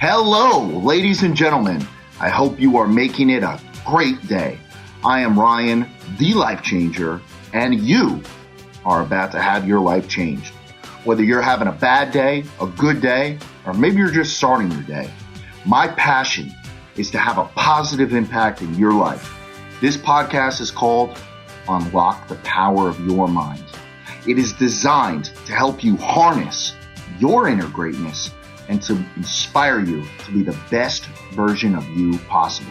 Hello, ladies and gentlemen. I hope you are making it a great day. I am Ryan, the Life Changer, and you are about to have your life changed. Whether you're having a bad day, a good day, or maybe you're just starting your day, my passion is to have a positive impact in your life. This podcast is called Unlock the Power of Your Mind. It is designed to help you harness your inner greatness and to inspire you to be the best version of you possible.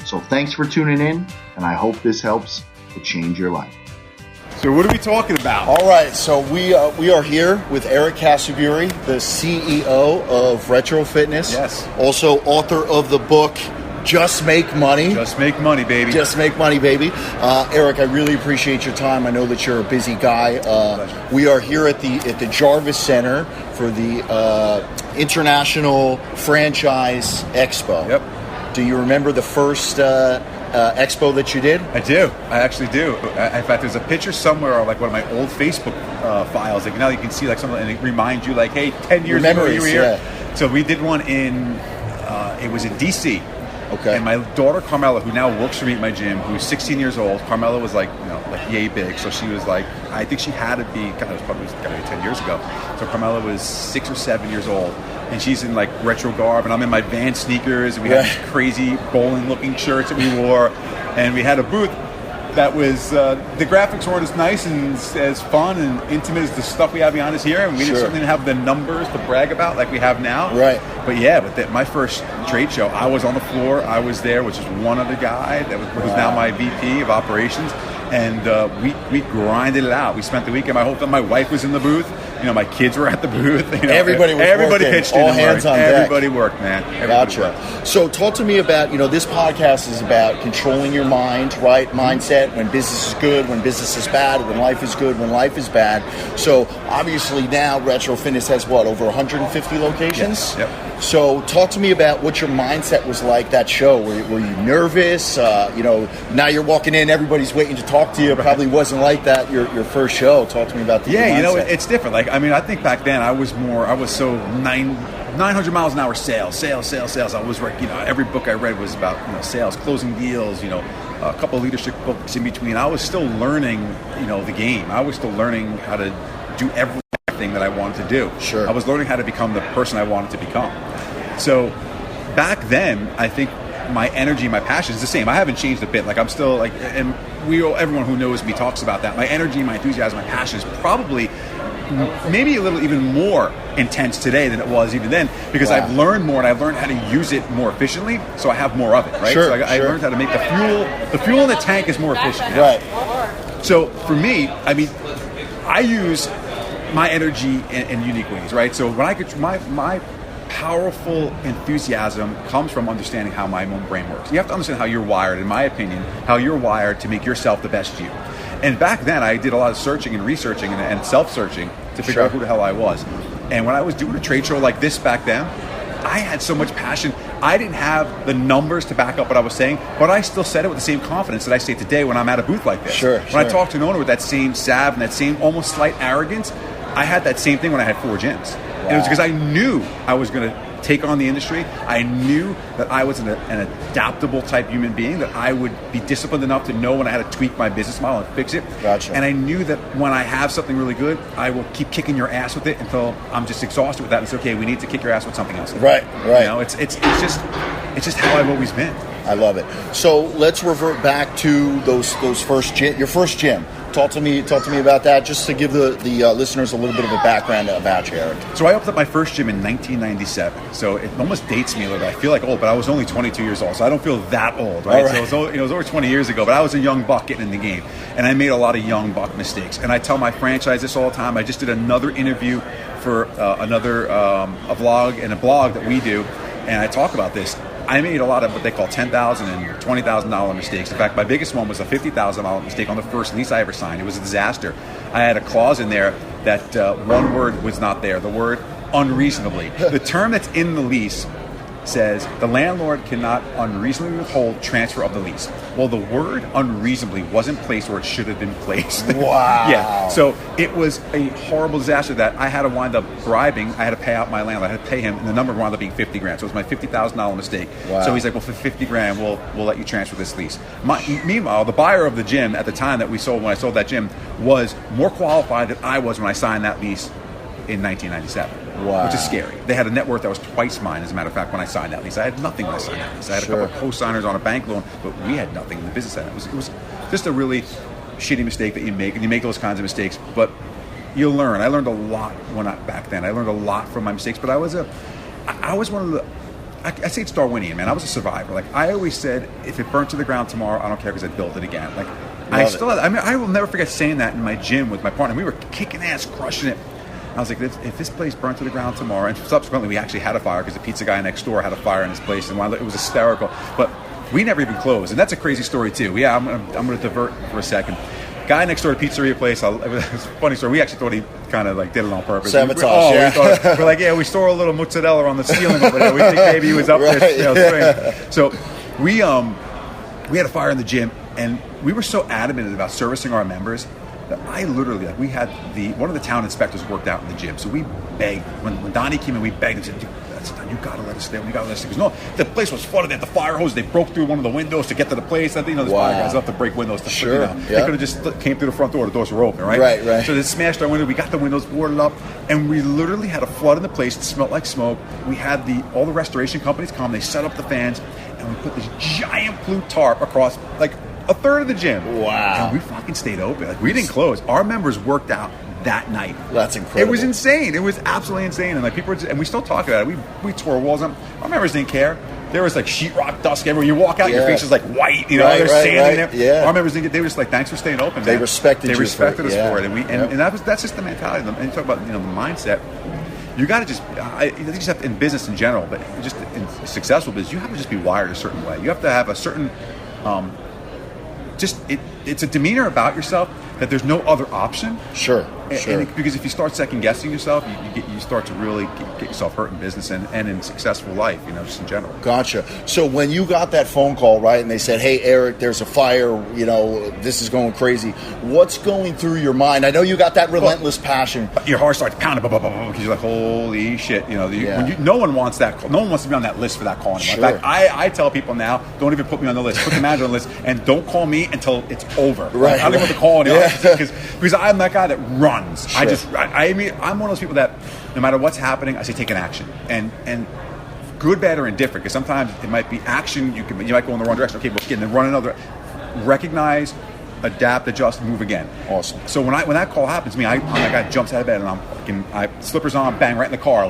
So thanks for tuning in, and I hope this helps to change your life. So what are we talking about? All right, so we are here with Eric Casaburi, the CEO of Retro Fitness. Yes. Also author of the book, Just Make Money. Just make money, baby. Just Make Money, baby. Eric, I really appreciate your time. I know that you're a busy guy. We are here at the Jarvis Center for the International Franchise Expo. Yep. Do you remember the first expo that you did? I do. I actually do. In fact, there's a picture somewhere of like one of my old Facebook files. Like now you can see like something, and it reminds you like, hey, 10 years ago you were here. Yeah. So we did one in. It was in DC. Okay. And my daughter Carmela, who now works for me at my gym, who's 16 years old. Carmela was like, like yay big. So she was like, I think she had to be. God, it was probably got to be 10 years ago. So Carmela was 6 or 7 years old, and she's in like retro garb, and I'm in my Vans sneakers, and we had these crazy bowling-looking shirts that we wore, and we had a booth that was the graphics weren't as nice and as fun and intimate as the stuff we have behind us here, and we certainly didn't have the numbers to brag about like we have now. Right. But yeah, my first trade show, I was on the floor. I was there, which is one other guy that was who's now my VP of operations, and we grinded it out. We spent the weekend. My wife was in the booth. My kids were at the booth. Everybody pitched in. All hands on deck. Everybody worked, man. Everybody worked. So talk to me about, this podcast is about controlling your mind, right? Mindset, when business is good, when business is bad, when life is good, when life is bad. So obviously now Retro Fitness has over 150 locations? Yes. Yep. So talk to me about what your mindset was like that show. Were you nervous? Now you're walking in, everybody's waiting to talk to you. It probably wasn't like that your first show. Talk to me about the mindset. It's different. I think back then I was so 900 miles an hour sales. I was every book I read was about sales, closing deals, a couple of leadership books in between. I was still learning, the game. I was still learning how to do everything that I wanted to do. Sure. I was learning how to become the person I wanted to become. So back then, I think my energy, my passion is the same. I haven't changed a bit. Like I'm still and everyone who knows me talks about that. My energy, my enthusiasm, my passion is probably maybe a little even more intense today than it was even then, because I've learned more and I've learned how to use it more efficiently, so I have more of it, right? Sure, so I learned how to make the fuel in the tank is more efficient now. Right. So for me, I use my energy in unique ways, right? So when my powerful enthusiasm comes from understanding how my own brain works. You have to understand how you're wired, in my opinion, how you're wired to make yourself the best you. And back then, I did a lot of searching and researching and self-searching to figure out who the hell I was. And when I was doing a trade show like this back then, I had so much passion. I didn't have the numbers to back up what I was saying, but I still said it with the same confidence that I say today when I'm at a booth like this. When I talk to an owner with that same salve and that same almost slight arrogance, I had that same thing when I had 4 gyms. And it was because I knew I was going to take on the industry. I knew that I was an adaptable type human being, that I would be disciplined enough to know when I had to tweak my business model and fix it. Gotcha. And I knew that when I have something really good, I will keep kicking your ass with it until I'm just exhausted with that. And it's okay, we need to kick your ass with something else. Right. It's just how I've always been. I love it. So let's revert back to your first gym. Talk to me about that, just to give the listeners a little bit of a background about you, Eric. So I opened up my first gym in 1997. So it almost dates me a little bit. I feel like old, but I was only 22 years old, so I don't feel that old, right? So it was over 20 years ago, but I was a young buck getting in the game, and I made a lot of young buck mistakes. And I tell my franchise this all the time. I just did another interview for a vlog and a blog that we do, and I talk about this. I made a lot of what they call $10,000 and $20,000 mistakes. In fact, my biggest one was a $50,000 mistake on the first lease I ever signed. It was a disaster. I had a clause in there that one word was not there, the word unreasonably. The term that's in the lease says the landlord cannot unreasonably withhold transfer of the lease. Well, the word unreasonably wasn't placed where it should have been placed. Wow. Yeah. So it was a horrible disaster that I had to wind up bribing. I had to pay out my landlord. I had to pay him, and the number wound up being $50,000. So it was my $50,000 mistake. Wow. So he's like, well, for $50,000, we'll let you transfer this lease. Meanwhile, the buyer of the gym at the time that when I sold that gym, was more qualified than I was when I signed that lease in 1997. Wow. Which is scary. They had a net worth that was twice mine, as a matter of fact, when I signed that lease. I had nothing when I signed that lease. I had a couple of co-signers on a bank loan, but we had nothing in the business end. It was just a really shitty mistake that you make, and you make those kinds of mistakes, but you learn. I learned a lot back then. I learned a lot from my mistakes, but I was one of the, I say it's Darwinian, man. I was a survivor. Like, I always said, if it burnt to the ground tomorrow, I don't care, because I'd build it again. Like, I will never forget saying that in my gym with my partner. We were kicking ass, crushing it. I was like, if this place burnt to the ground tomorrow, and subsequently we actually had a fire because the pizza guy next door had a fire in his place, and it was hysterical. But we never even closed, and that's a crazy story too. Yeah, I'm going to divert for a second. Guy next door, pizzeria place. It was a funny story. We actually thought he kind of like did it on purpose. Sabotage. We're like, we store a little mozzarella on the ceiling over there. We think maybe he was up there, swing. So we had a fire in the gym, and we were so adamant about servicing our members. I literally, we had one of the town inspectors worked out in the gym, so we begged, when Donnie came in, we begged him, said, dude, that's done, you gotta let us stay, because no, the place was flooded, they had the fire hose, they broke through one of the windows to get to the place, there's fire guys love to break windows, they could have just came through the front door, the doors were open, right? So they smashed our window, we got the windows boarded up, and we literally had a flood in the place, it smelled like smoke. We had all the restoration companies come, they set up the fans, and we put this giant blue tarp across, like, a third of the gym. Wow. And we fucking stayed open. Like, we didn't close. Our members worked out that night. That's incredible. It was insane. It was absolutely insane. And like people were and we still talk about it. We tore walls up. Our members didn't care. There was like sheetrock dust everywhere. You walk out, your face is like white. There's sand in there. Our members didn't get. They were just like, thanks for staying open. They man. respected. They you respected for us for it. And that's just the mentality. And you talk about the mindset. You got to just, you just have to, in business in general, but just in successful business, you have to just be wired a certain way. You have to have a certain. It's a demeanor about yourself that there's no other option. Sure. Because if you start second guessing yourself, you start to really get yourself hurt in business and in successful life, just in general. Gotcha. So when you got that phone call, right, and they said, hey, Eric, there's a fire, this is going crazy. What's going through your mind? I know you got that relentless passion. Your heart starts pounding because you're like, holy shit. No one wants that call. No one wants to be on that list for that call anymore. Sure. In fact, I tell people now, don't even put me on the list. Put the manager on the list, and don't call me until it's over. Right. I don't even want to call anyone because I'm that guy that runs. Sure. I'm one of those people that no matter what's happening, I say take an action. And good, bad, or indifferent, because sometimes it might be action, you might go in the wrong direction. Okay, well, then run another. Recognize, adapt, adjust, move again. Awesome. So when that call happens to me, I'm that guy jumps out of bed and I slippers on, bang, right in the car,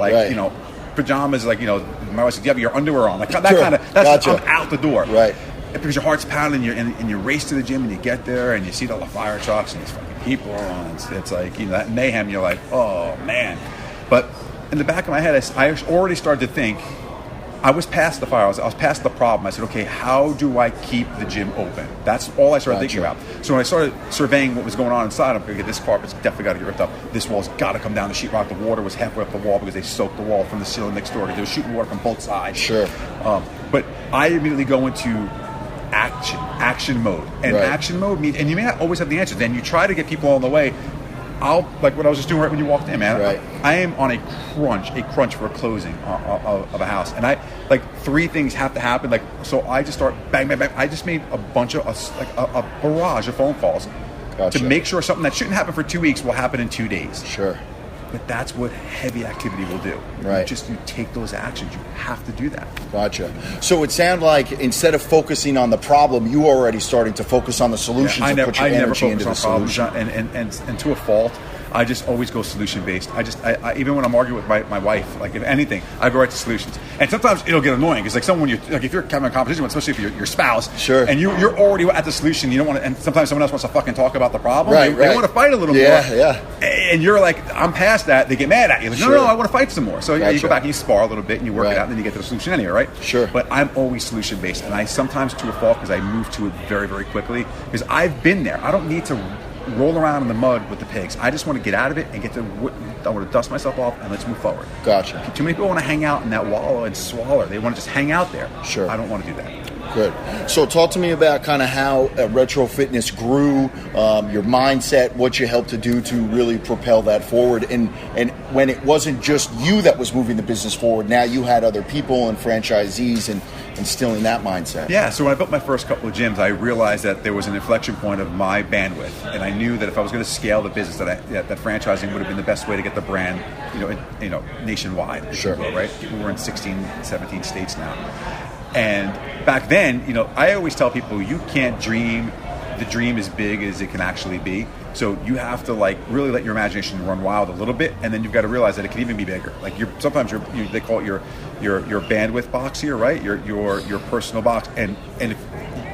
pajamas, my wife said, you have your underwear on, like that kind of. Gotcha. I'm out the door. Right. Because your heart's pounding, and you race to the gym, and you get there, and you see all the fire trucks and these fucking people, and it's like that mayhem. You're like, oh man. But in the back of my head, I already started to think. I was past the fire. I was past the problem. I said, okay, how do I keep the gym open? That's all I started thinking about. So when I started surveying what was going on inside, I'm going, okay, this carpet's definitely got to get ripped up. This wall's got to come down. The sheetrock, the water was halfway up the wall because they soaked the wall from the ceiling next door. They were shooting water from both sides. Sure. But I immediately go into action mode. And action mode means, and you may not always have the answers. Then you try to get people on the way. Like what I was just doing right when you walked in, man. Right. I am on a crunch for a closing of a house, and three things have to happen. So I just start bang, bang, bang. I just made a bunch of a barrage of phone calls to make sure something that shouldn't happen for 2 weeks will happen in 2 days. Sure. But that's what heavy activity will do. Right. You take those actions. You have to do that. Gotcha. So it sounded like instead of focusing on the problem, you were already starting to focus on the solutions. I never focus into the on problems, solution. and to a fault. I just always go solution based. I even when I'm arguing with my wife, like if anything, I go right to solutions. And sometimes it'll get annoying because if you're having a competition, especially if you're your spouse, sure, and you're already at the solution, you don't want to. And sometimes someone else wants to fucking talk about the problem. Right, they want to fight a little more. Yeah. And you're like, I'm past that. They get mad at you. Like, no, I want to fight some more. So you go back and you spar a little bit and you work it out, and then you get to the solution anyway, right? Sure. But I'm always solution based, and I sometimes to a fault because I move to it very, very quickly because I've been there. I don't need to roll around in the mud with the pigs. I just want to get out of it and I want to dust myself off and let's move forward. Gotcha. Too many people want to hang out in that wallow and swaller. They want to just hang out there. Sure. I don't want to do that. Good. So talk to me about kind of how Retro Fitness grew, your mindset, what you helped to do to really propel that forward. And when it wasn't just you that was moving the business forward, now you had other people and franchisees and instilling that mindset. Yeah, so when I built my first couple of gyms, I realized that there was an inflection point of my bandwidth. And I knew that if I was going to scale the business, that franchising would have been the best way to get the brand, nationwide. Sure. Right? We're in 16, 17 states now. And back then, I always tell people you can't dream the dream as big as it can actually be. So you have to really let your imagination run wild a little bit, and then you've got to realize that it can even be bigger. Like sometimes they call it your bandwidth box here, right? Your personal box, and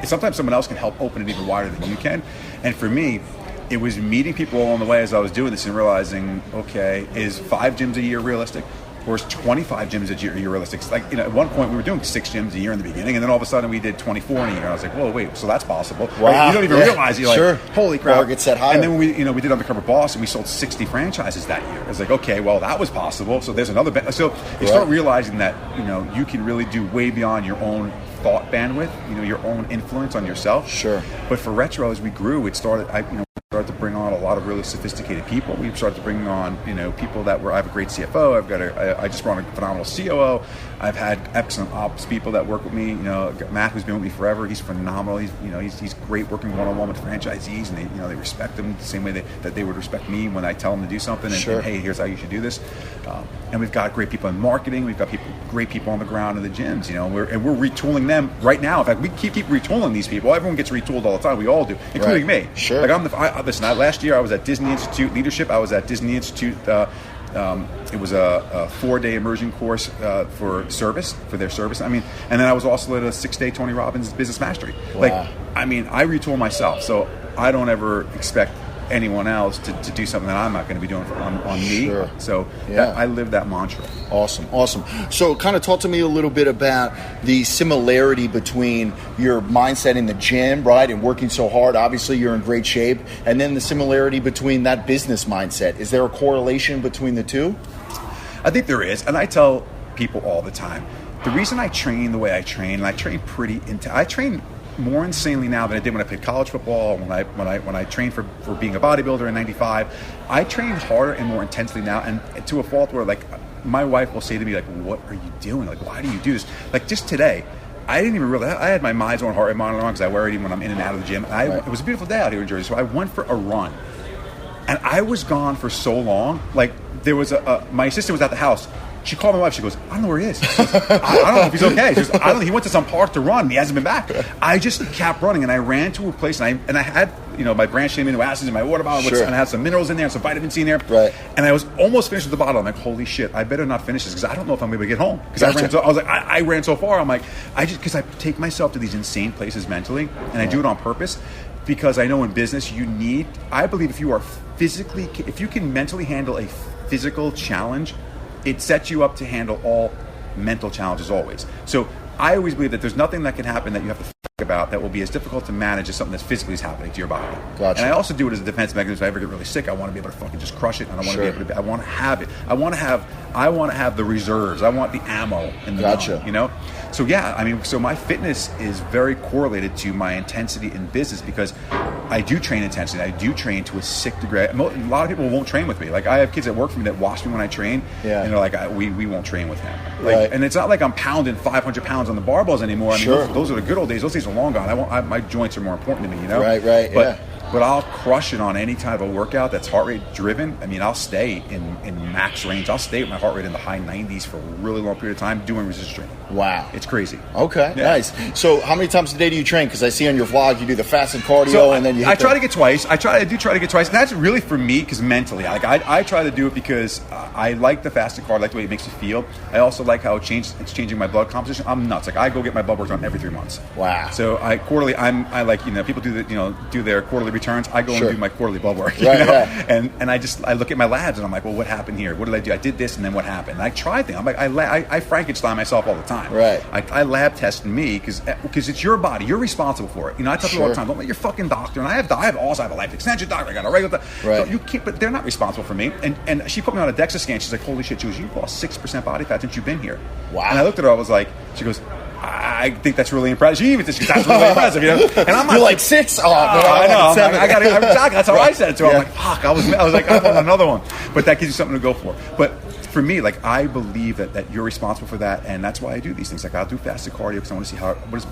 sometimes someone else can help open it even wider than you can. And for me, it was meeting people along the way as I was doing this and realizing, okay, is 5 gyms a year realistic? Or is 25 gyms a year realistic? At one point we were doing 6 gyms a year in the beginning, and then all of a sudden we did 24 in a year. And I was like, whoa, wait, so that's possible. Wow. Right? You don't even realize, you're sure. like, holy crap. Target set higher. And then we did Undercover Boss, and we sold 60 franchises that year. I was like, okay, well, that was possible. So there's another. So you start realizing that, you can really do way beyond your own thought bandwidth, your own influence on yourself. Sure. But for Retro, as we grew, it started, started to bring on a lot of really sophisticated people. We started to bring on, people that I have a great CFO. I just brought a phenomenal COO. I've had excellent ops people that work with me. Matt, who's been with me forever. He's phenomenal. He's great working one-on-one with franchisees, and they respect him the same way that they would respect me when I tell them to do something. And hey, here's how you should do this. And we've got great people in marketing. We've got great people on the ground in the gyms. We're retooling them right now. In fact, we keep retooling these people. Everyone gets retooled all the time. We all do, including me. Sure. Listen, last year I was at Disney Institute Leadership. I was at Disney Institute. It was a 4-day immersion course for their service. And then I was also at a 6-day Tony Robbins Business Mastery. Wow. I retool myself, so I don't ever expect anyone else to do something that I'm not going to be doing on me. Sure. So I live that mantra. Awesome. So kind of talk to me a little bit about the similarity between your mindset in the gym, right, and working so hard. Obviously, you're in great shape. And then the similarity between that business mindset. Is there a correlation between the two? I think there is. And I tell people all the time, the reason I train the way I train, and I train I train more insanely now than I did when I played college football, when I trained for being a bodybuilder in '95. I train harder and more intensely now, and to a fault where my wife will say to me, what are you doing? Why do you do this? Just today, I didn't even realize I had my mind's on heart rate monitor on because I wear it even when I'm in and out of the gym. It was a beautiful day out here in Jersey, so I went for a run, and I was gone for so long. There was my assistant was at the house. She called my wife. She goes, I don't know where he is. I don't know if he's okay. She goes, I don't know. He went to some park to run. He hasn't been back. I just kept running, and I ran to a place, and I had my branched chain amino acids in my water bottle, and I had some minerals in there and some vitamin C in there. Right. And I was almost finished with the bottle. I'm like, holy shit, I better not finish this because I don't know if I'm able to get home. Because I ran so far. I'm like, because I take myself to these insane places mentally, and I do it on purpose. Because I know in business I believe if you can mentally handle a physical challenge, it sets you up to handle all mental challenges always. So I always believe that there's nothing that can happen that you have to think about that will be as difficult to manage as something that's physically happening to your body. Gotcha. And I also do it as a defense mechanism. If I ever get really sick, I want to be able to fucking just crush it, and I want to be able to. I want to have it. I want to have the reserves. I want the ammo in the gun, So so my fitness is very correlated to my intensity in business because I do train intensely. I do train to a sick degree. A lot of people won't train with me. I have kids that work for me that watch me when I train, and they're like, we won't train with him. And it's not like I'm pounding 500 pounds on the barbells anymore. Those are the good old days. Those days are long gone. My joints are more important to me, But I'll crush it on any type of workout that's heart rate driven. I'll stay in max range. I'll stay with my heart rate in the high 90s for a really long period of time doing resistance training. Wow. It's crazy. Okay, nice. So how many times a day do you train? Because I see on your vlog you do the fasted cardio and then you I try to get twice. I do try to get twice. And that's really for me because mentally. I try to do it because I like the fasted cardio. I like the way it makes you feel. I also like how it's changing my blood composition. I'm nuts. I go get my blood work done every 3 months. Wow. So quarterly, people do their quarterly returns, I go and do my quarterly blood work. Right. And I look at my labs and I'm like, well, what happened here? What did I do? I did this, and then what happened? And I try things. I'm like, I Frankenstein myself all the time. Right. I lab test me because it's your body. You're responsible for it. I tell people all the time, don't let your fucking doctor. And I have a life extension doctor. I got a regular. Right. So you can't. But they're not responsible for me. And she put me on a DEXA scan. She's like, holy shit. She goes, you've lost 6% body fat since you've been here. Wow. And I looked at her. I was like, she goes, I think that's really impressive. She even says that's really impressive, And I'm You're like 6. Oh, no, I know. I'm 7. like, that's how I said it to her. I'm like, fuck. I was like, I want another one. But that gives you something to go for. But for me, like, I believe that you're responsible for that, and that's why I do these things. Like, I'll do fasted cardio because I want to see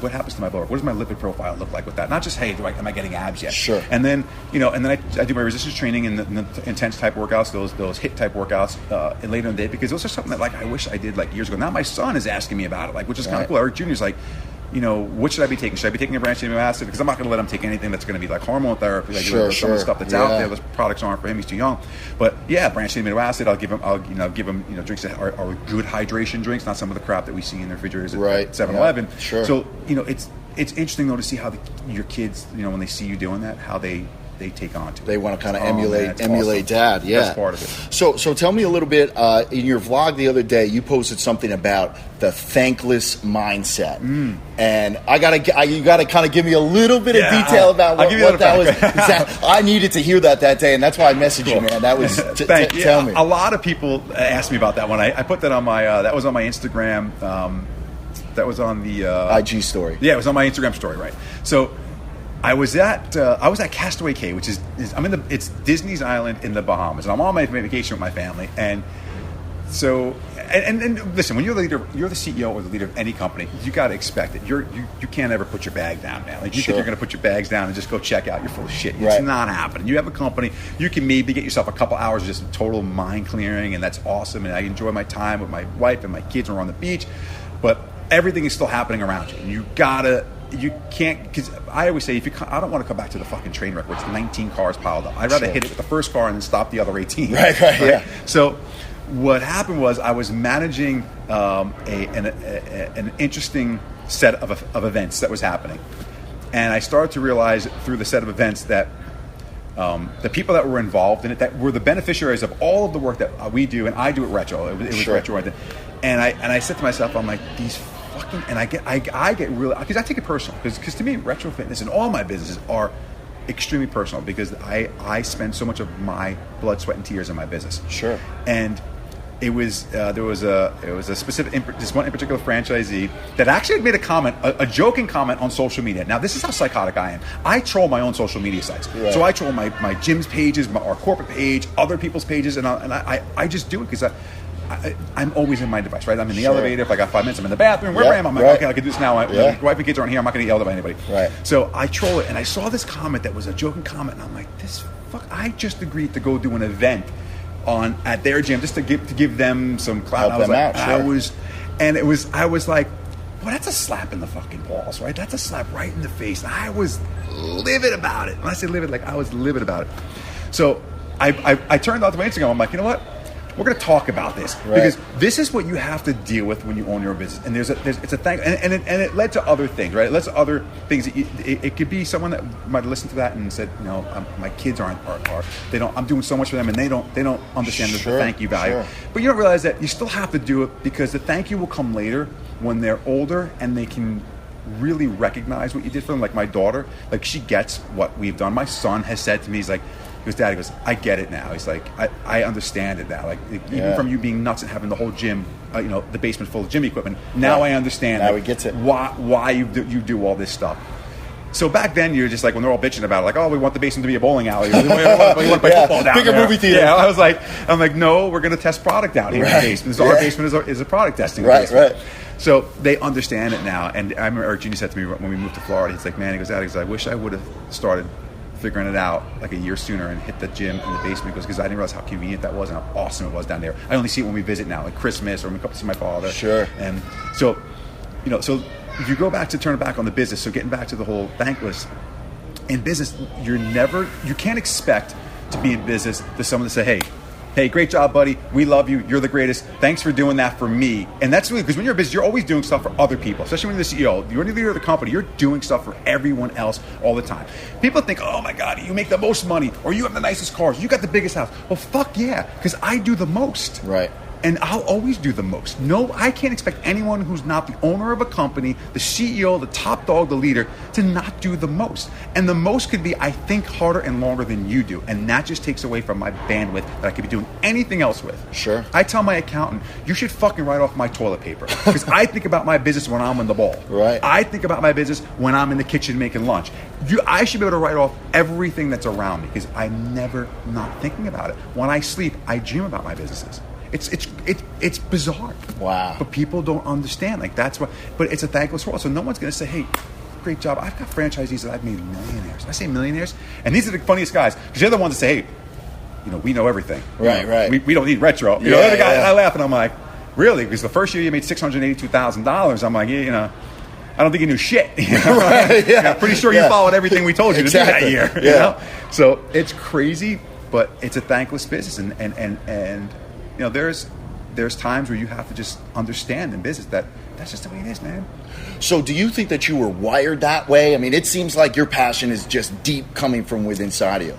what happens to my blood work. What does my lipid profile look like with that? Not just, hey, am I getting abs yet? Sure. And then, I do my resistance training and the intense type workouts, those HIIT type workouts, later in the day, because those are something that, like, I wish I did, like, years ago. Now my son is asking me about it, like, which is kind of cool. Eric Jr. is like, what should I be taking? Should I be taking a branched amino acid? Because I'm not going to let him take anything that's going to be like hormone therapy, like some of the stuff that's out there. Those products aren't for him; he's too young. But yeah, branched amino acid. I'll give him drinks that are good hydration drinks, not some of the crap that we see in the refrigerators at 7-Eleven. Yeah. Sure. So it's interesting though to see how your kids, when they see you doing that, how they take on to it. They want to kind of emulate awesome. dad. Yeah, that's part of it. So tell me a little bit. In your vlog the other day, you posted something about the thankless mindset, and you gotta kind of give me a little bit of detail about what that was. I needed to hear that day, and that's why I messaged you, man. That was tell me. A lot of people asked me about that one. I put that on my that was on my Instagram. That was on the IG story. Yeah, it was on my Instagram story, right? So I was at Castaway Cay, which is it's Disney's island in the Bahamas, and I'm on my vacation with my family. And so, and listen, when you're the leader, you're the CEO or the leader of any company, you got to expect it. You can't ever put your bag down, man. Like you think you're going to put your bags down and just go check out. You're full of shit. It's not happening. You have a company. You can maybe get yourself a couple hours of just total mind clearing, and that's awesome. And I enjoy my time with my wife and my kids when we're on the beach, but everything is still happening around you, and you can't, because I always say, I don't want to come back to the fucking train wreck where it's 19 cars piled up. I'd rather hit it with the first car and then stop the other 18. Right, yeah. So what happened was I was managing an interesting set of events that was happening. And I started to realize through the set of events that the people that were involved in it, that were the beneficiaries of all of the work that we do, and I do at Retro. It was Retro. And I said to myself, I'm like, these fucking, and I get really, because I take it personal, because to me, Retro Fitness and all my businesses are extremely personal, because I spend so much of my blood, sweat, and tears in my business. Sure. And it was there was a specific, this one in particular franchisee that actually made a comment, a joking comment on social media. Now this is how psychotic I am. I troll my own social media sites. Right. So I troll my gym's pages, our corporate page, other people's pages, and I just do it because I'm always in my device, right? I'm in the elevator. If I got 5 minutes, I'm in the bathroom. Wherever I am, I'm like, okay, I can do this now. My wife and kids aren't here. I'm not going to get yelled at by anybody. Right. So I troll it, and I saw this comment that was a joking comment, and I'm like, I just agreed to go do an event at their gym just to give them some clout. Help them out. Sure. I was like, well, that's a slap in the fucking balls, right? That's a slap right in the face. And I was livid about it. When I say livid, like I was livid about it. So I turned out to my Instagram. I'm like, you know what? We're going to talk about this, because this is what you have to deal with when you own your business. And it's a thing, and it led to other things, right? It led to other things. It could be someone that might have listened to that and said, my kids I'm doing so much for them, and they don't understand the thank you value. Sure. But you don't realize that you still have to do it, because the thank you will come later when they're older and they can really recognize what you did for them. Like my daughter, like she gets what we've done. My son has said to me, he's like, Dad, he goes, I get it now. He's like, I understand it now. Like, even from you being nuts and having the whole gym, the basement full of gym equipment, now I understand. Now he gets it. Why you do all this stuff. So back then, you're just like, when they're all bitching about it, like, oh, we want the basement to be a bowling alley. We want to play football down bigger there. Movie theater. Yeah, I'm like, no, we're going to test product out here in the basement. So our basement is a product testing basement. Right. So they understand it now. And I remember Eric Jr. said to me when we moved to Florida, he's like, man, he goes, I wish I would have started figuring it out like a year sooner and hit the gym in the basement, because I didn't realize how convenient that was and how awesome it was down there. I only see it when we visit now, like Christmas, or when we come to see my father. Sure. And so, so if you go back to turn it back on the business, so getting back to the whole thankless, in business, you can't expect to be in business to someone to say, hey, hey, great job, buddy. We love you. You're the greatest. Thanks for doing that for me. And that's really, because when you're a business, you're always doing stuff for other people, especially when you're the CEO. You're the leader of the company. You're doing stuff for everyone else all the time. People think, oh my God, you make the most money, or you have the nicest cars, you got the biggest house. Well, fuck yeah, because I do the most. Right. And I'll always do the most. No, I can't expect anyone who's not the owner of a company, the CEO, the top dog, the leader, to not do the most. And the most could be, I think harder and longer than you do. And that just takes away from my bandwidth that I could be doing anything else with. Sure. I tell my accountant, you should fucking write off my toilet paper. Because I think about my business when I'm on the ball. Right. I think about my business when I'm in the kitchen making lunch. I should be able to write off everything that's around me, because I'm never not thinking about it. When I sleep, I dream about my businesses. It's bizarre. Wow. But people don't understand. Like, that's what. But it's a thankless world. So no one's going to say, "Hey, great job." I've got franchisees that I've made millionaires. I say millionaires, and these are the funniest guys, because they're the ones that say, "Hey, we know everything. Right. We don't need retro." They're the guy. I laugh and I'm like, "Really?" Because the first year you made $682,000. I'm like, I don't think you knew shit. Right, yeah. I'm pretty sure you followed everything we told you to do that year. Yeah. So it's crazy, but it's a thankless business, and there's times where you have to just understand in business that that's just the way it is, man. So do you think that you were wired that way? I mean, it seems like your passion is just deep, coming from within inside of you.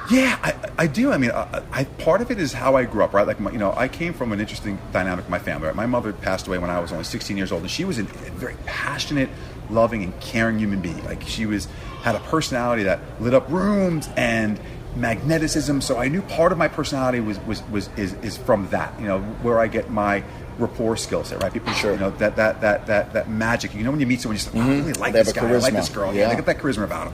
Yeah, I do. I mean, I part of it is how I grew up, right? Like, I came from an interesting dynamic with my family, right? My mother passed away when I was only 16 years old, and she was a very passionate, loving, and caring human being. Like, she had a personality that lit up rooms and magneticism. So I knew part of my personality is from that, where I get my rapport skill set, right? People, sure. That magic. When you meet someone, you say, I really like this guy, I like this girl. Yeah, they got that charisma about him.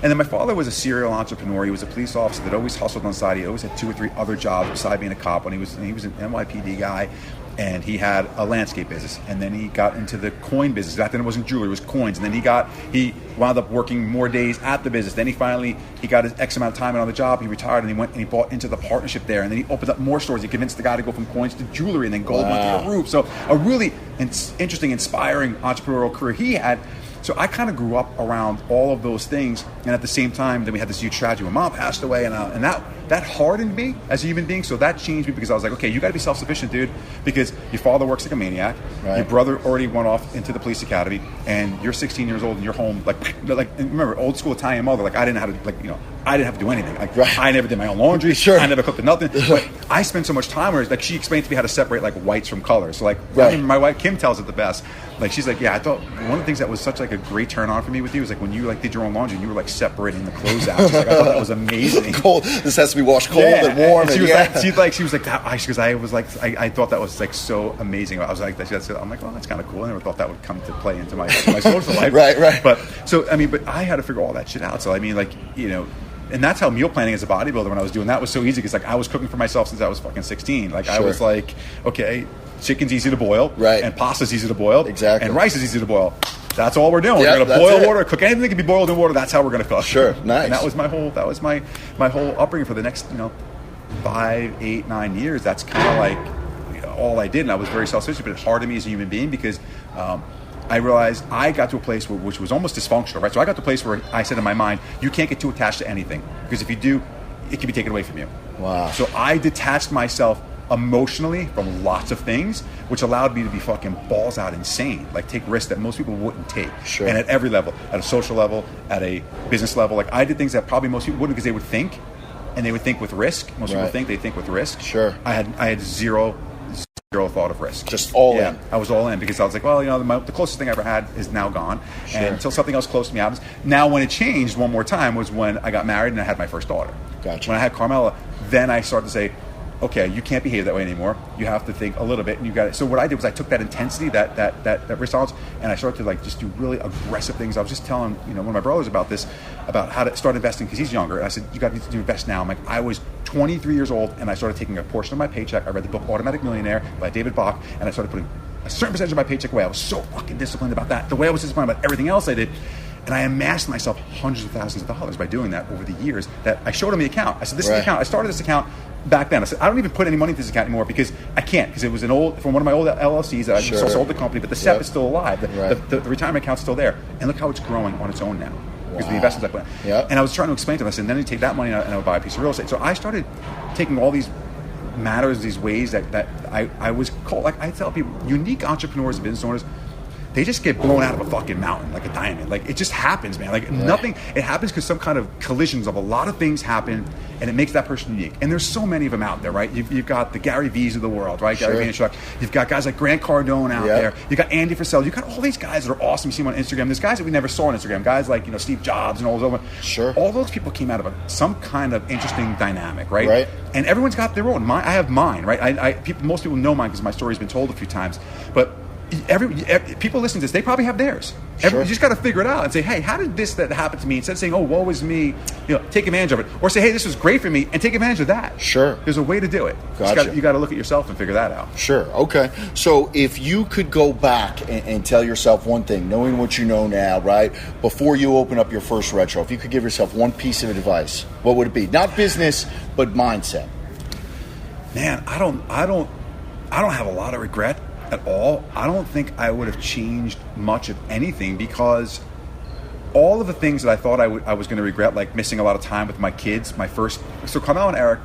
And then my father was a serial entrepreneur. He was a police officer that always hustled on the side. He always had 2 or 3 other jobs beside being a cop. And he was an NYPD guy, and he had a landscape business. And then he got into the coin business. Back then it wasn't jewelry, it was coins. And then he wound up working more days at the business. Then he got his X amount of time on the job. He retired, and he went and he bought into the partnership there. And then he opened up more stores. He convinced the guy to go from coins to jewelry, and then gold went to the roof. So a really interesting, inspiring entrepreneurial career he had. So I kind of grew up around all of those things, and at the same time, then we had this huge tragedy when Mom passed away, and that hardened me as a human being. So that changed me, because I was like, okay, you got to be self-sufficient, dude, because your father works like a maniac, right. Your brother already went off into the police academy, and you're 16 years old and you're home, like remember, old school Italian mother, like I didn't have to do anything. Like, right. I never did my own laundry. Sure. I never cooked nothing. But I spent so much time with her. Like, she explained to me how to separate like whites from colors. So like, right. My wife Kim tells it the best. Like, she's like, yeah, I thought one of the things that was such like a great turn on for me with you was like when you like did your own laundry and you were like separating the clothes out. She's like, I thought that was amazing. Cold. This has to be washed cold and warm. And she was like that. Because I thought that was like so amazing. I was like, I'm like, well, that's kind of cool. I never thought that would come to play into my social life. Right. But I had to figure all that shit out. So I mean, like, and that's how meal planning as a bodybuilder, when I was doing that, was so easy, because like I was cooking for myself since I was fucking 16. Like, sure. I was like, okay, chicken's easy to boil, right? And pasta's easy to boil, exactly. And rice is easy to boil. That's all we're doing. We're gonna boil water, cook anything that can be boiled in water. That's how we're gonna cook. Sure, nice. And that was my whole upbringing for the next 5, 8, 9 years. That's kind of like all I did, and I was very self-sufficient. But it hardened me as a human being, because I realized I got to a place which was almost dysfunctional, right? So I got to a place where I said in my mind, you can't get too attached to anything, because if you do, it can be taken away from you. Wow. So I detached myself emotionally from lots of things, which allowed me to be fucking balls out insane, like take risks that most people wouldn't take. Sure. And at every level, at a social level, at a business level, like I did things that probably most people wouldn't, because they would think, and they would think with risk. Most people think they think with risk. Sure. I had zero thought of risk. Just all in. I was all in, because I was like, well, the closest thing I ever had is now gone. Sure. And until something else close to me happens. Now, when it changed one more time was when I got married and I had my first daughter. Gotcha. When I had Carmela, then I started to say, okay, you can't behave that way anymore. You have to think a little bit, and you got it. So what I did was I took that intensity, that risk tolerance, and I started to like just do really aggressive things. I was just telling one of my brothers about this, about how to start investing, because he's younger. And I said, you got to invest now. I'm like, I was 23 years old, and I started taking a portion of my paycheck. I read the book Automatic Millionaire by David Bach, and I started putting a certain percentage of my paycheck away. I was so fucking disciplined about that, the way I was disciplined about everything else I did. And I amassed myself hundreds of thousands of dollars by doing that over the years. That I showed him the account. I said, this is the account. I started this account back then. I said, I don't even put any money into this account anymore, because I can't, because it was from one of my old LLCs that I just sold the company, but the SEP is still alive. The retirement account's still there. And look how it's growing on its own now, because the investments I put in. Yep. And I was trying to explain to him, I said, then you take that money and I would buy a piece of real estate. So I started taking all these matters, these ways that I was called, like I tell people, unique entrepreneurs and business owners, they just get blown out of a fucking mountain like a diamond. Like, it just happens, man. Like, nothing, it happens because some kind of collisions of a lot of things happen, and it makes that person unique. And there's so many of them out there, right? You've got the Gary V's of the world, right? Sure. Gary Vaynerchuk. You've got guys like Grant Cardone out there. You've got Andy Frisell. You've got all these guys that are awesome. You see them on Instagram. There's guys that we never saw on Instagram. Guys like, Steve Jobs and all those other. Sure. All those people came out of some kind of interesting dynamic, right? Right. And everyone's got their own. I have mine, right? Most people know mine because my story's been told a few times. But people listening to this, they probably have theirs. Sure. You just got to figure it out and say, hey, how did that happen to me? Instead of saying, oh, woe is me, take advantage of it. Or say, hey, this was great for me, and take advantage of that. Sure. There's a way to do it. Gotcha. You got to look at yourself and figure that out. Sure. Okay. So if you could go back and tell yourself one thing, knowing what you know now, right, before you open up your first retro, if you could give yourself one piece of advice, what would it be? Not business, but mindset. Man, I don't have a lot of regret at all. I don't think I would have changed much of anything, because all of the things that I thought I was going to regret, like missing a lot of time with my kids, so Carmel and Eric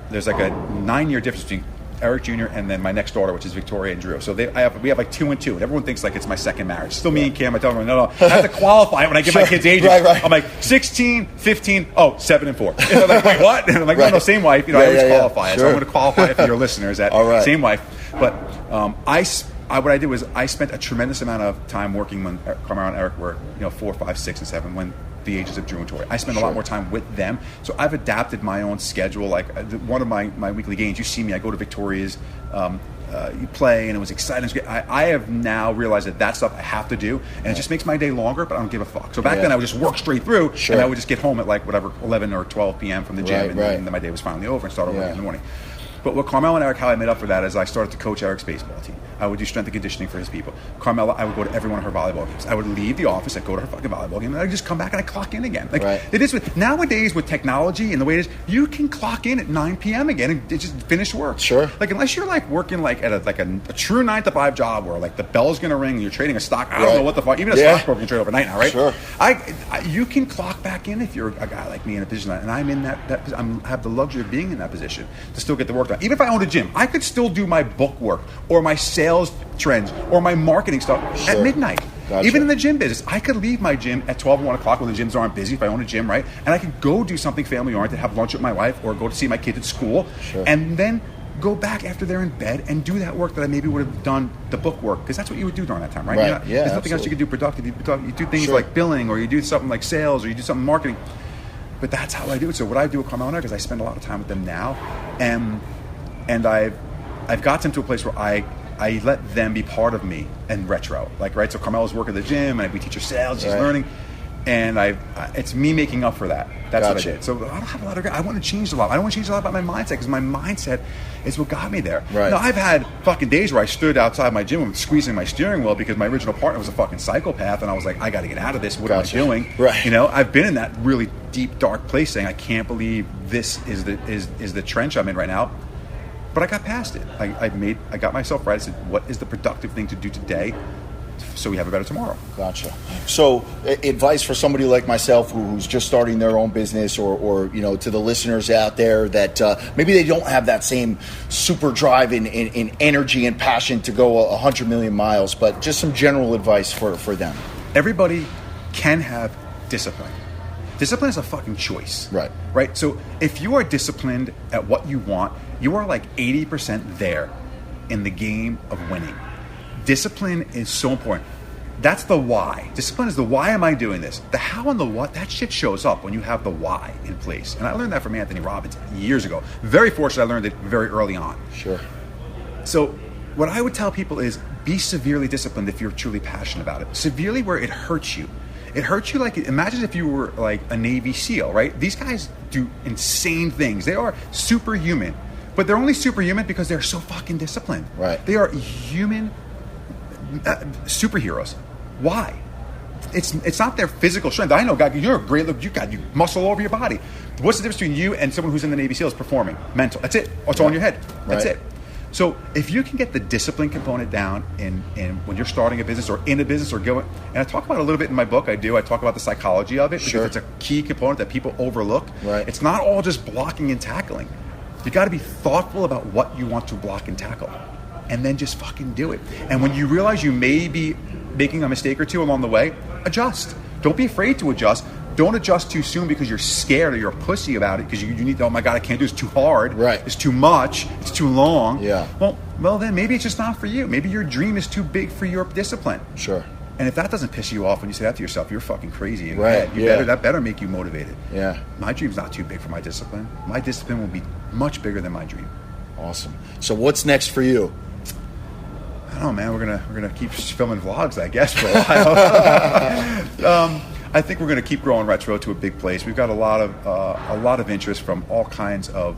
there's like a 9-year difference between Eric Jr. and then my next daughter, which is Victoria and Drew. So we have like 2 and 2, and everyone thinks like it's my second marriage. Still me and Cam. I tell them, no. I have to qualify it when I give my kids ages. Right. I'm like 16, 15, 7 and 4. And they're like, wait, what? And I'm like, no, same wife. I always qualify it. So I'm going to qualify it for your listeners at same wife. But what I did was I spent a tremendous amount of time working when Carmel and Eric were 4, 5, 6, and 7 when the ages of Drew and Tori. I spent a lot more time with them, so I've adapted my own schedule. Like one of my weekly games, you see me, I go to Victoria's, you play, and it was exciting. It was I have now realized that stuff I have to do, and it just makes my day longer, but I don't give a fuck. So back then I would just work straight through, and I would just get home at like whatever 11 or 12 p.m. from the gym, and then my day was finally over and start over in the morning. But with Carmel and Eric, how I made up for that is I started to coach Eric's baseball team. I would do strength and conditioning for his people. Carmela, I would go to every one of her volleyball games. I would leave the office, I'd go to her fucking volleyball game, and I'd just come back and I'd clock in again. Like it is nowadays with technology and the way it is, you can clock in at 9 p.m. again and just finish work. Sure. Like unless you're like working like at a true 9 to 5 job where like the bell's gonna ring and you're trading a stock. I don't know what the fuck. Even a stockbroker can trade overnight now, right? Sure. You can clock back in if you're a guy like me in a position, and I'm in that I have the luxury of being in that position to still get the work done. Even if I owned a gym, I could still do my book work or my sales trends or my marketing stuff at midnight. Gotcha. Even in the gym business, I could leave my gym at 12 or 1 o'clock when the gyms aren't busy if I own a gym, right? And I could go do something family-oriented, have lunch with my wife, or go to see my kids at school, and then go back after they're in bed and do that work that I maybe would have done the book work, because that's what you would do during that time, right? There's nothing else you could do productive. You do things like billing, or you do something like sales, or you do something marketing. But that's how I do it. So what I do with Carmel and Eric is I spend a lot of time with them now, and I've got them to a place where I let them be part of me and retro. Like, right, so Carmela's working at the gym, and we teach her sales, she's learning, and it's me making up for that. That's what I did. So I don't have a lot of regret. I want to change a lot. I don't want to change a lot about my mindset, because my mindset is what got me there. Right. Now, I've had fucking days where I stood outside my gym squeezing my steering wheel because my original partner was a fucking psychopath, and I was like, I got to get out of this. What am I doing? Right. I've been in that really deep, dark place saying, I can't believe this is the trench I'm in right now. But I got past it. I got myself right. I said, what is the productive thing to do today so we have a better tomorrow? Gotcha. So advice for somebody like myself who's just starting their own business, or to the listeners out there that maybe they don't have that same super drive in energy and passion to go 100 million miles, but just some general advice for them. Everybody can have discipline. Discipline is a fucking choice. Right? So if you are disciplined at what you want, you are like 80% there in the game of winning. Discipline is so important. That's the why. Discipline is the why am I doing this? The how and the what, that shit shows up when you have the why in place. And I learned that from Anthony Robbins years ago. Very fortunate I learned it very early on. Sure. So what I would tell people is be severely disciplined if you're truly passionate about it. Severely where it hurts you. It hurts you like, imagine if you were like a Navy SEAL, right? These guys do insane things. They are superhuman, but they're only superhuman because they're so fucking disciplined. Right. They are human superheroes. Why? It's not their physical strength. I know, God, you're a great look. You muscle all over your body. What's the difference between you and someone who's in the Navy SEALs performing? Mental. That's it. It's all in your head. That's it. So if you can get the discipline component down in when you're starting a business or in a business or going, and I talk about it a little bit in my book, I talk about the psychology of it because it's a key component that people overlook. Right. It's not all just blocking and tackling. You got to be thoughtful about what you want to block and tackle, and then just fucking do it. And when you realize you may be making a mistake or two along the way, adjust. Don't be afraid to adjust. Don't adjust too soon because you're scared or you're a pussy about it because you need to, oh my God, I can't do it. It's too hard. Right. It's too much. It's too long. Yeah. Well, then maybe it's just not for you. Maybe your dream is too big for your discipline. Sure. And if that doesn't piss you off when you say that to yourself, you're fucking crazy. Right. That better make you motivated. Yeah. My dream's not too big for my discipline. My discipline will be much bigger than my dream. Awesome. So what's next for you? I don't know, man. We're gonna keep filming vlogs, I guess, for a while. I think we're gonna keep growing Retro to a big place. We've got a lot of interest from all kinds of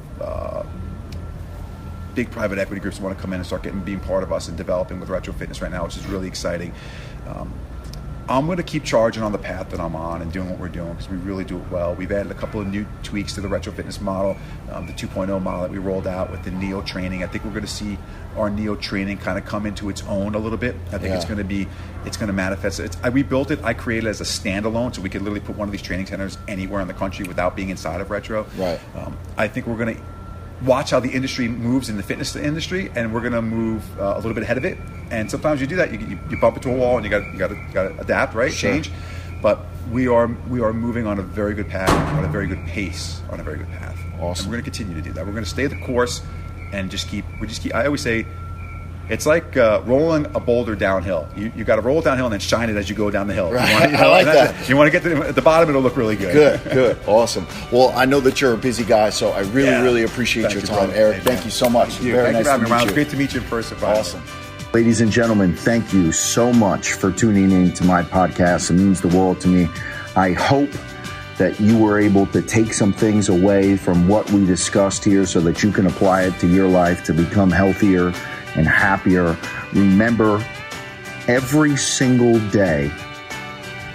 big private equity groups who want to come in and start being part of us and developing with Retro Fitness right now, which is really exciting. I'm going to keep charging on the path that I'm on and doing what we're doing because we really do it well. We've added a couple of new tweaks to the Retro Fitness model, the 2.0 model that we rolled out with the Neo training. I think we're going to see our Neo training kind of come into its own a little bit. I think it's going to manifest. We built it, I created it as a standalone so we could literally put one of these training centers anywhere in the country without being inside of Retro. Right. I think we're going to watch how the industry moves in the fitness industry, and we're going to move a little bit ahead of it. And sometimes you do that, you bump into a wall, and you got to adapt, right? Sure. Change. But we are moving on a very good path, on a very good pace, on a very good path. Awesome. And we're going to continue to do that. We're going to stay the course, and just keep. I always say, it's like rolling a boulder downhill. You got to roll it downhill and then shine it as you go down the hill. Right. I like that. You want to get at the bottom, it'll look really good. Good. Awesome. Well, I know that you're a busy guy, so I really appreciate your time, Eric. Thank you so much. Very nice to meet you. It's great to meet you in person. Awesome. Ladies and gentlemen, thank you so much for tuning in to my podcast. It means the world to me. I hope that you were able to take some things away from what we discussed here so that you can apply it to your life to become healthier and happier. Remember, every day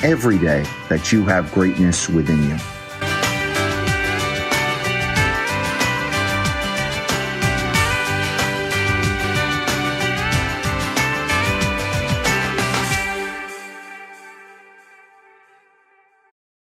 that you have greatness within you.